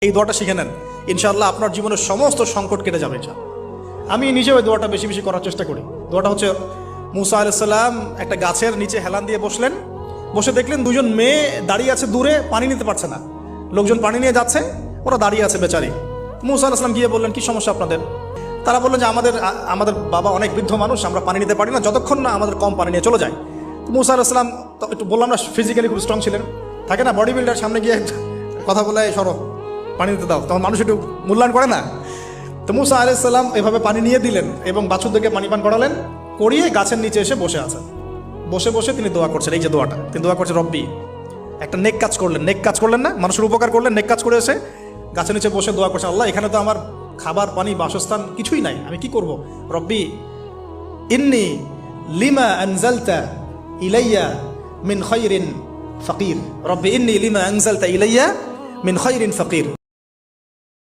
এই দোয়াটা শিখে নেন, ইনশাআল্লাহ আপনার জীবনের সমস্ত সংকট কেটে যাবে। আমি নিজেও এই দোয়াটা বেশি বেশি করার চেষ্টা করি। দোয়াটা হচ্ছে, মুসা আলাইহিস সালাম একটা গাছের নিচে হেলান দিয়ে বসলেন, বসে দেখলেন দুজন মেয়ে দাঁড়িয়ে আছে দূরে, পানি নিতে পারছে না, লোকজন পানি নিয়ে যাচ্ছে, ওরা দাঁড়িয়ে আছে বেচারি। মুসা আলাইহিস সালাম গিয়ে বললেন, কি সমস্যা আপনাদের? তারা বললেন যে আমাদের বাবা অনেক বৃদ্ধ মানুষ, আমরা পানি নিতে পারি না যতক্ষণ না আমাদের কম পানি নিয়ে চলে যায়। তো মুসা আলাইহিস সালাম তো একটু বললাম না, ফিজিক্যালি খুব স্ট্রং ছিলেন, থাকে না বডি বিল্ডার, সামনে গিয়ে কথা বলে সরো পানি দিতে দাও, তখন মানুষ একটু মূল্যায়ন করে না। তো মুসা আলাইহিস সালাম এভাবে পানি নিয়ে দিলেন এবং বাছুরদেরকে পানি পান করালেন, করিয়ে গাছের নিচে এসে বসে আছেন। বসে বসে তিনি দোয়া করছেন, এই যে দোয়াটা তিনি দোয়া করছেন, রব্বি, একটা নেক কাজ করলেন না, মানুষের উপকার করলেন, নেক কাজ করে এসে গাছের নিচে বসে দোয়া করছেন, আল্লাহ এখানে তো আমার খাবার পানি বাসস্থান কিছুই নাই, আমি কি করব? রব্বি ইন্নি লিমা আনজালতা ইলাইয়া মিন খায়রিন ফাকির, রব্বি ইন্নি লিমা আনজালতা ইলাইয়া মিন খায়রিন ফাকির।